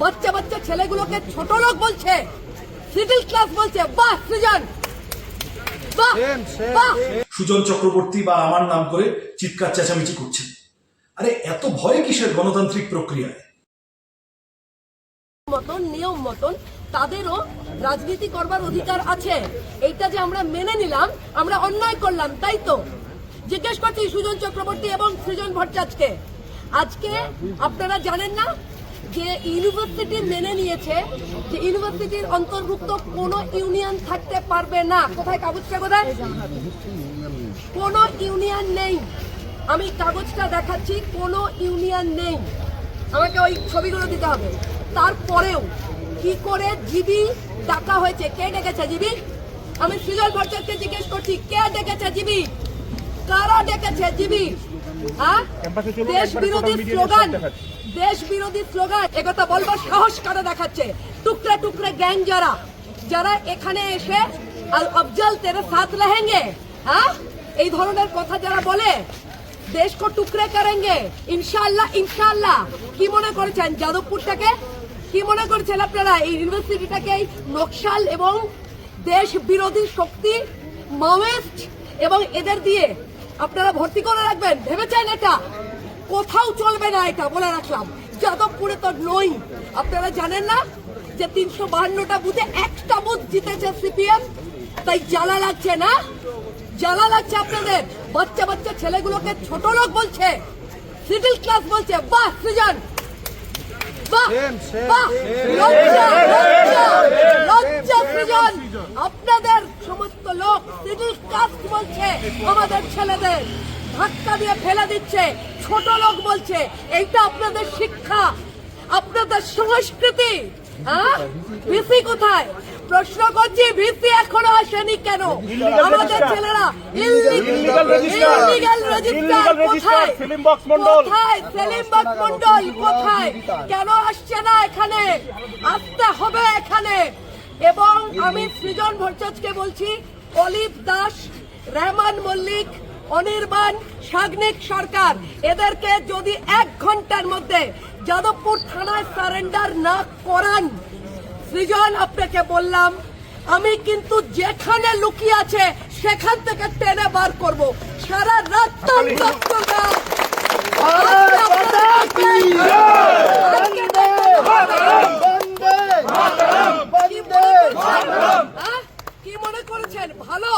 বাচ্চা বাচ্চা ছেলেগুলোকে ছোট লোক বলছে, মিডল ক্লাস বলছে। বাহ সৃজন, বাহ বাহ। সুজন চক্রবর্তী বা আমার নাম করে চিৎকার চেঁচামেচি করছে। আরে এত ভয় কিসের গণতান্ত্রিক প্রক্রিয়ায়? মতন নিয়ম মতন তাদেরও রাজনীতি করবার অধিকার আছে। এইটা যে আমরা মেনে নিলাম, আমরা অন্যায় করলাম, তাই তো? জিজ্ঞেস করছি সুজন চক্রবর্তী এবং সৃজন ভট্টাচার্যকে, আজকে আপনারা জানেন না যে ইউনিভার্সিটি মেনে নিয়েছে যে ইউনিভার্সিটির অন্তর্ভুক্ত কোনো ইউনিয়ন থাকতে পারবে না। কোথায় কাগজটা, কোথায়? কোনো ইউনিয়ন নেই। আমি কাগজটা দেখাচ্ছি, কোনো ইউনিয়ন নেই। আমাকে ওই ছবিগুলো দিতে হবে। তারপরেও কি করে জিবি ডাকা হয়েছে? কে ডেকেছে জিবি? আমি সৃজন ভট্টাচার্যকে জিজ্ঞেস করছি, কে ডেকেছে জিবি? কারা ডেকেছে জিবি? হ্যাঁ, দেশ বিরোধী স্লোগান, দেশ বিরোধী স্লোগান, একথা বলবার সাহস কারা দেখাচ্ছে? টুকরে টুকরে গ্যাং যারা যারা এখানে এসে আফজল তেরে সাথ रहेंगे, হ্যাঁ, এই ধরনের কথা যারা বলে, দেশ কো টুকরে করেंगे ইনশাআল্লাহ ইনশাআল্লাহ। কি মনে করেছেন যাদবপুরটাকে? কি মনে করছেন আপনারা এই ইউনিভার্সিটিটাকে এই নকশাল এবং দেশ বিরোধী শক্তি, মাওয়িস্ট এবং এদের দিয়ে আপনারা ভর্তি করে রাখবেন? ভেবেছেন এটা? কোথাও চলবে না, এটা বলে রাখলাম। যাদবপুরে তো নই। আপনারা জানেন না যে 352টা বুথে একটা বুথ জিতেছে সিপিএম? তাই জ্বালা লাগছে না? জ্বালা লাগছে আপনাদের? বাচ্চা বাচ্চা ছেলেগুলোকে ছোট লোক বলছে, মিডল ক্লাস বলছে। বাহ সৃজন, বাহ বাহ। লজ্জা লজ্জা লজ্জা সৃজন। আপনাদের সমস্ত লোক মিডল ক্লাস বলছে, আমাদের ছেলেদের ধাক্কা দিয়ে ফেলে দিচ্ছে, ছোট লোক বলছে। এইটা আপনাদের শিক্ষা, আপনাদের সংস্কৃতি। হ্যাঁ, ভিসি কোথায়? প্রশ্ন করছি, ভিসি এখনো আসেনি কেন? আমাদের ছেলেরা ইললিগাল রেজিস্টার কোথায়? কোথায় সেলিমবাগ মন্ডল কোথায়? কেন আসছে না এখানে? আসতে হবে এখানে। এবং আমি সৃজন ভট্টাচার্যকে বলছি, অলিভ দাস, রহমান মল্লিক, অনির্বাণ, সাগ্নিক সরকার, এদেরকে যদি 1 ঘন্টার মধ্যে যাদবপুর থানায় সারেন্ডার না করান, সৃজন আপনাকে বললাম, আমি কিন্তু যেখানে লুকিয়ে আছে সেখান থেকে টেনে বার করব। সারা রাত কি মনে করেছেন ভালো?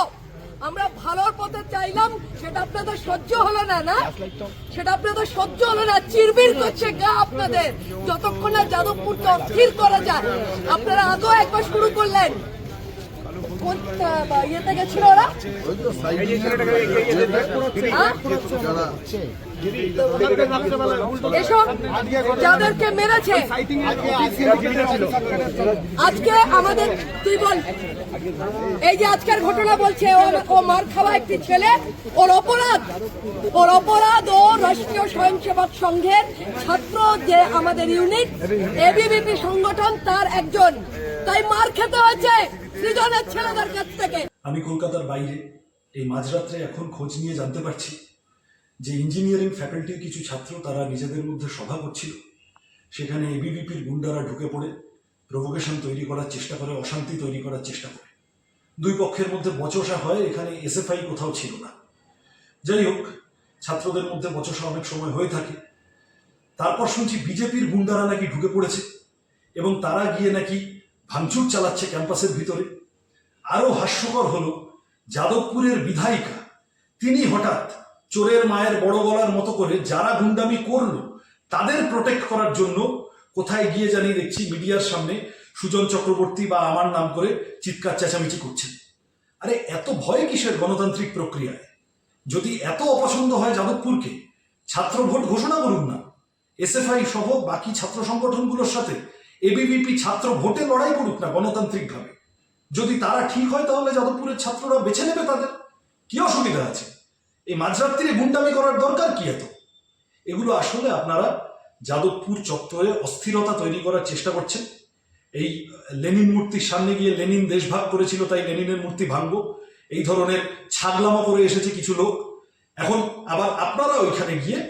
আমরা ভালোর পথে চাইলাম, সেটা আপনাদের সহ্য হলো না, না সেটা আপনাদের সহ্য হলো না। চিরবির করছে গা আপনাদের, যতক্ষণ না যাদবপুরকে অস্থির করা যায়। আপনারা আগেও একবার শুরু করলেন, ইয়েতে গেছিল ওরা, এসব যাদেরকে মেরেছে। আজকে আমাদের তুই বল, এই যে আজকের ঘটনা বলছে, ও মার খাওয়া একটি ছেলে, ওর অপরাধ ও রাষ্ট্রীয় স্বয়ংসেবক সংঘের ছাত্র, যে আমাদের ইউনিট এবিভিপি সংগঠন, তার একজন। তাই মার খেতে হয়েছে সৃজনের ছেলেদের কাছ থেকে। আমি কলকাতার বাইরে এই মাঝরাত্রে এখন খোঁজ নিয়ে জানতে পারছি যে ইঞ্জিনিয়ারিং ফ্যাকাল্টির কিছু ছাত্র, তারা নিজেদের মধ্যে সভা করছিল। সেখানে এবিভিপির গুন্ডারা ঢুকে পড়ে প্রভোকেশন তৈরি করার চেষ্টা করে, অশান্তি তৈরি করার চেষ্টা করে। দুই পক্ষের মধ্যে বচসা হয়। এখানে এসএফআই কোথাও ছিল না। যাই হোক, ছাত্রদের মধ্যে বচসা অনেক সময় হয়ে থাকে। তারপর শুনছি বিজেপির গুন্ডারা নাকি ঢুকে পড়েছে এবং তারা গিয়ে নাকি ভাঙচুর চালাচ্ছে ক্যাম্পাসের ভিতরে। আরো হাস্যকর হলো, যাদবপুরের বিধায়িকা তিনি হঠাৎ চোরের মায়ের বড় গলার মতো করে যারা গুন্ডামি করলো তাদের প্রোটেক্ট করার জন্য কোথায় গিয়ে জানি দেখছি মিডিয়ার সামনে সুজন চক্রবর্তী বা আমার নাম করে চিৎকার চেঁচামেচি করছেন। আরে এত ভয় কিসের গণতান্ত্রিক প্রক্রিয়ায়? যদি এত অপছন্দ হয় যাদবপুরকে, ছাত্র ভোট ঘোষণা করুন না। এসএফআই সহ বাকি ছাত্র সংগঠনগুলোর সাথে এবিভিপি ছাত্র ভোটে লড়াই করুক না গণতান্ত্রিকভাবে। যদি তারা ঠিক হয় তাহলে যাদবপুরের ছাত্ররা বেছে নেবে তাদের। কি অসুবিধা আছে? এই মাঝরাত্রিরে গুন্ডামি করার দরকার কি এত? এগুলো আসলে আপনারা যাদবপুর চত্বরে অস্থিরতা তৈরি করার চেষ্টা করছেন। এই লেনিন মূর্তির সামনে গিয়ে লেনিন দেশভাগ করেছিল তাই লেনিনের মূর্তি ভাঙবো, এই ধরনের ছাগলামো করে এসেছে কিছু লোক। এখন আবার আপনারা ওইখানে গিয়ে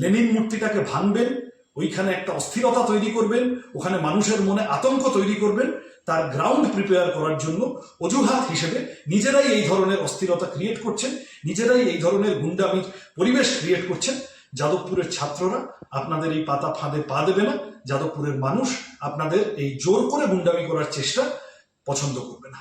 লেনিন মূর্তিটাকে ভাঙবেন, ওইখানে একটা অস্থিরতা তৈরি করবেন, ওখানে মানুষের মনে আতঙ্ক তৈরি করবেন, তার গ্রাউন্ড প্রিপেয়ার করার জন্য অজুহাত হিসেবে নিজেরাই এই ধরনের অস্থিরতা ক্রিয়েট করছেন, নিজেরাই এই ধরনের গুন্ডামির পরিবেশ ক্রিয়েট করছেন। যাদবপুরের ছাত্ররা আপনাদের এই পাতা ফাঁদে পা দেবে না, যাদবপুরের মানুষ আপনাদের এই জোর করে গুন্ডামি করার চেষ্টা পছন্দ করবে না।